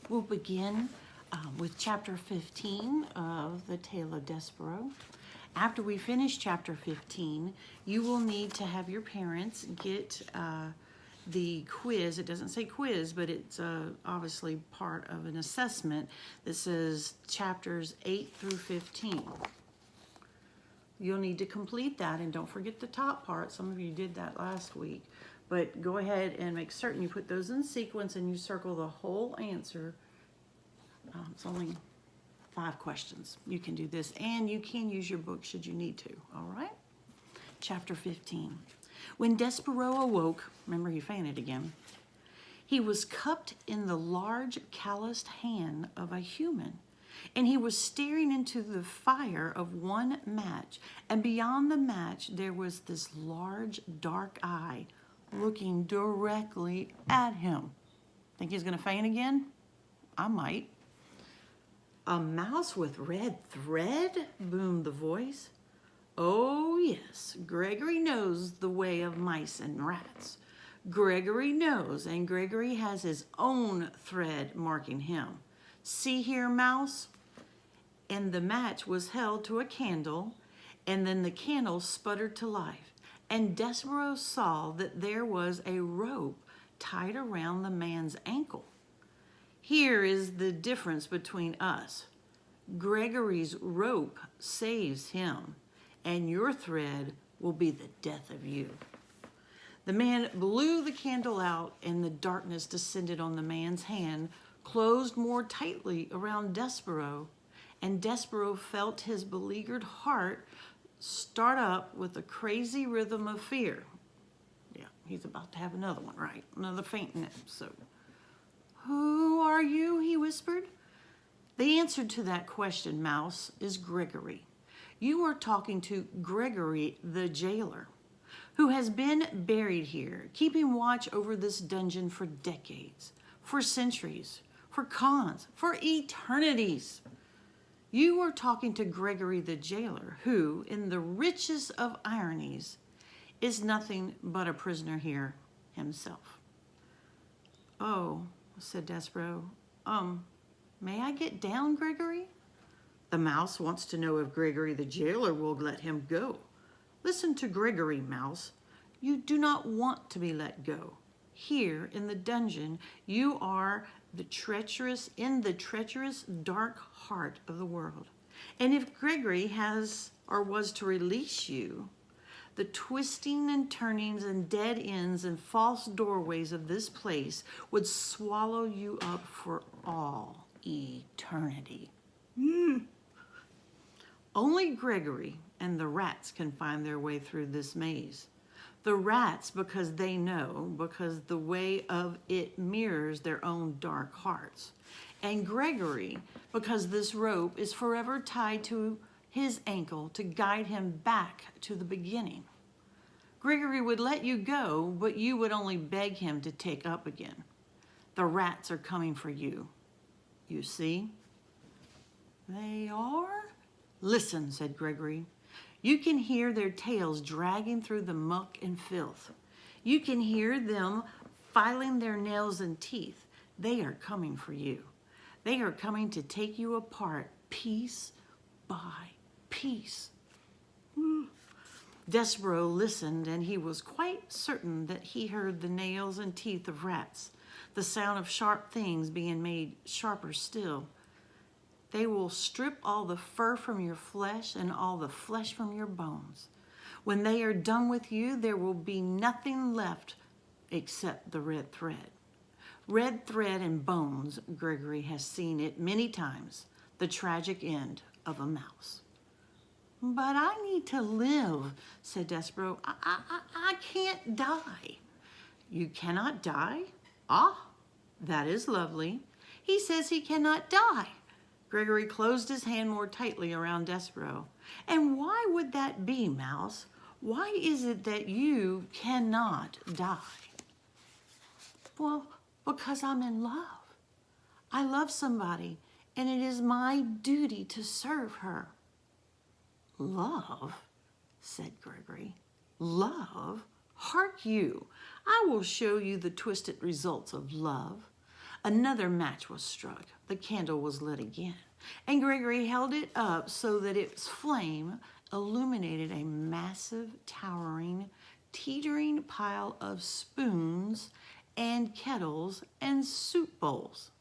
We'll begin with chapter 15 of the Tale of Despereaux. After we finish chapter 15, you will need to have your parents get the quiz. It doesn't say quiz, but it's obviously part of an assessment that says chapters 8 through 15. You'll need to complete that, and don't forget the top part. Some of you did that last week. But go ahead and make certain you put those in sequence and you circle the whole answer. It's only 5 questions. You can do this, and you can use your book should you need to, all right? Chapter 15. When Despereaux awoke, remember he fainted again, he was cupped in the large calloused hand of a human, and he was staring into the fire of one match, and beyond the match there was this large dark eye looking directly at him. Think he's gonna faint again? I might. A mouse with red thread? Boomed the voice. Oh yes, Gregory knows the way of mice and rats. Gregory knows, and Gregory has his own thread marking him. See here, mouse? And the match was held to a candle, and then the candle sputtered to life. And Despereaux saw that there was a rope tied around the man's ankle. Here is the difference between us. Gregory's rope saves him, and your thread will be the death of you. The man blew the candle out, and the darkness descended on the man's hand, closed more tightly around Despereaux, and Despereaux felt his beleaguered heart start up with a crazy rhythm of fear. Yeah, he's about to have another one, right? Another fainting episode. Who are you? He whispered. The answer to that question, mouse, is Gregory. You are talking to Gregory the jailer, who has been buried here, keeping watch over this dungeon for decades, for centuries, for cons, for eternities. You are talking to Gregory the jailer, who, in the richest of ironies, is nothing but a prisoner here himself. Oh, said Despereaux. May I get down, Gregory? The mouse wants to know if Gregory the jailer will let him go. Listen to Gregory, mouse. You do not want to be let go. Here in the dungeon, you are in the treacherous dark heart of the world. And if Gregory has or was to release you, the twisting and turnings and dead ends and false doorways of this place would swallow you up for all eternity. Only Gregory and the rats can find their way through this maze. The rats because they know, because the way of it mirrors their own dark hearts. And Gregory because this rope is forever tied to his ankle to guide him back to the beginning. Gregory would let you go, but you would only beg him to take up again. The rats are coming for you. You see? They are? Listen, said Gregory. You can hear their tails dragging through the muck and filth. You can hear them filing their nails and teeth. They are coming for you. They are coming to take you apart piece by piece. Despereaux listened, and he was quite certain that he heard the nails and teeth of rats, the sound of sharp things being made sharper still. They will strip all the fur from your flesh and all the flesh from your bones. When they are done with you, there will be nothing left except the red thread. Red thread and bones, Gregory has seen it many times, the tragic end of a mouse. But I need to live, said Despereaux. I can't die. You cannot die? Ah, that is lovely. He says he cannot die. Gregory closed his hand more tightly around Despereaux. And why would that be, mouse? Why is it that you cannot die? Well, because I'm in love. I love somebody, and it is my duty to serve her. Love, said Gregory. Love? Hark you, I will show you the twisted results of love. Another match was struck. The candle was lit again, and Gregory held it up so that its flame illuminated a massive, towering, teetering pile of spoons and kettles and soup bowls.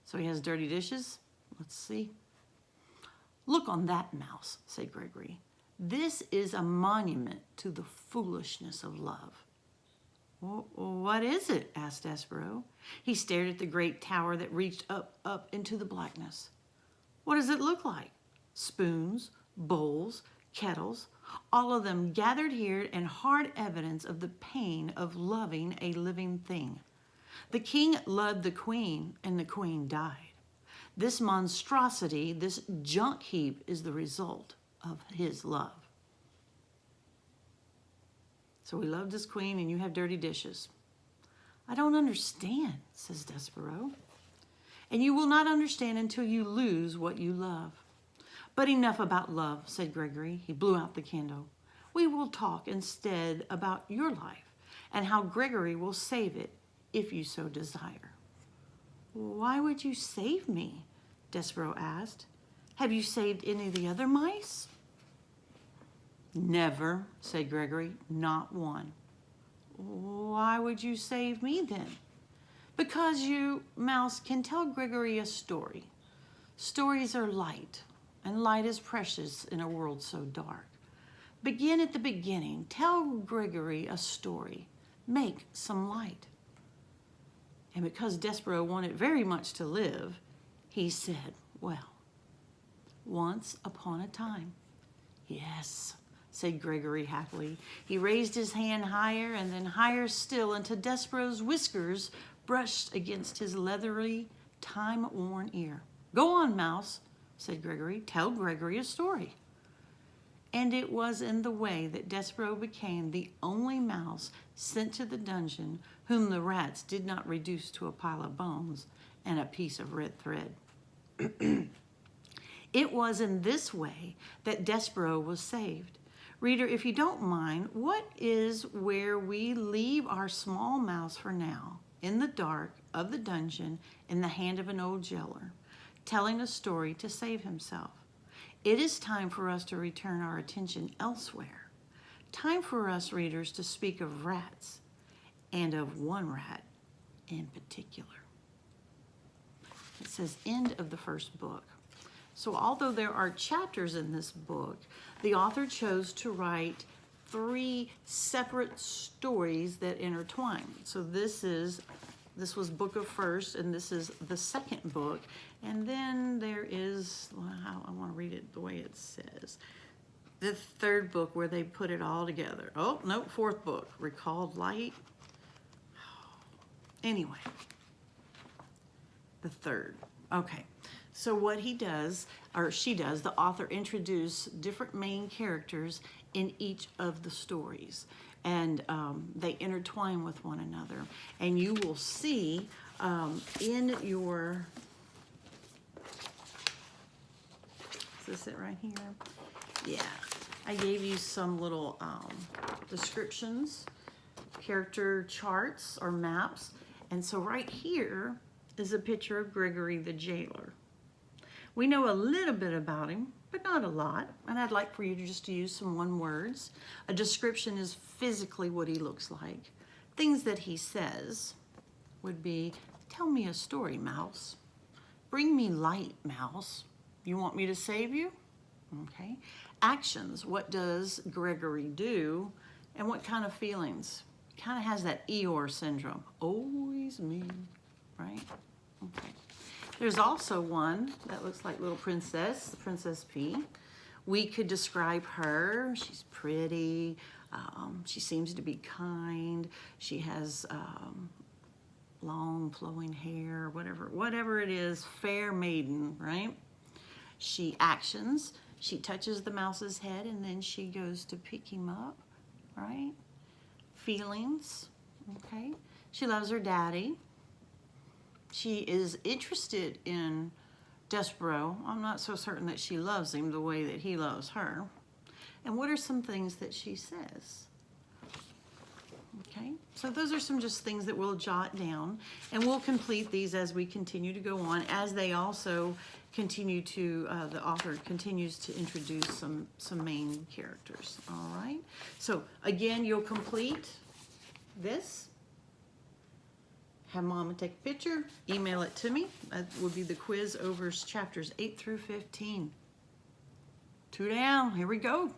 So he has dirty dishes? Let's see. Look on that mouse, said Gregory. This is a monument to the foolishness of love. What is it? Asked Despereaux. He stared at the great tower that reached up into the blackness. What does it look like? Spoons, bowls, kettles, all of them gathered here in hard evidence of the pain of loving a living thing. The king loved the queen, and the queen died. This monstrosity, this junk heap, is the result of his love. So he loved his queen, and you have dirty dishes. I don't understand, says Despereaux. And you will not understand until you lose what you love. But enough about love, said Gregory. He blew out the candle. We will talk instead about your life and how Gregory will save it if you so desire. Why would you save me? Despereaux asked. Have you saved any of the other mice? Never, said Gregory, not one. Why would you save me then? Because you, Mouse, can tell Gregory a story. Stories are light, and light is precious in a world so dark. Begin at the beginning. Tell Gregory a story. Make some light. And because Despereaux wanted very much to live, he said, well, once upon a time. Yes, said Gregory happily. He raised his hand higher and then higher still until Despereaux's whiskers brushed against his leathery, time-worn ear. Go on, Mouse, said Gregory. Tell Gregory a story. And it was in the way that Despereaux became the only mouse sent to the dungeon whom the rats did not reduce to a pile of bones and a piece of red thread. It was in this way that Despereaux was saved. Reader, if you don't mind, what is where we leave our small mouse for now, in the dark of the dungeon, in the hand of an old jailer, telling a story to save himself? It is time for us to return our attention elsewhere. Time for us, readers, to speak of rats, and of one rat in particular. It says, end of the first book. So although there are chapters in this book, the author chose to write 3 separate stories that intertwine. So this was book of first, and this is the second book. And then there is, I want to read it the way it says, the third book where they put it all together. Oh, no, 4th book, Recalled Light. Anyway, the 3rd. Okay. So what he does, or she does, the author introduce different main characters in each of the stories. And they intertwine with one another. And you will see in your, is this it right here? Yeah, I gave you some little descriptions, character charts or maps. And so right here is a picture of Gregory the jailer. We know a little bit about him, but not a lot. And I'd like for you to just use some one words. A description is physically what he looks like. Things that he says would be, tell me a story, Mouse. Bring me light, Mouse. You want me to save you? Okay. Actions, what does Gregory do? And what kind of feelings? Kind of has that Eeyore syndrome. Always me, right? Okay. There's also one that looks like Little Princess, the Princess P. We could describe her. She's pretty. She seems to be kind. She has long flowing hair, whatever it is, fair maiden, right? She actions. She touches the mouse's head and then she goes to pick him up, right? Feelings, okay? She loves her daddy. She is interested in Despereaux. I'm not so certain that she loves him the way that he loves her. And what are some things that she says? Okay, so those are some just things that we'll jot down, and we'll complete these as we continue to go on, as they also continue to, the author continues to introduce some main characters. All right, so again, you'll complete this, have Mama take a picture, email it to me. That would be the quiz over chapters 8 through 15. 2 down, here we go.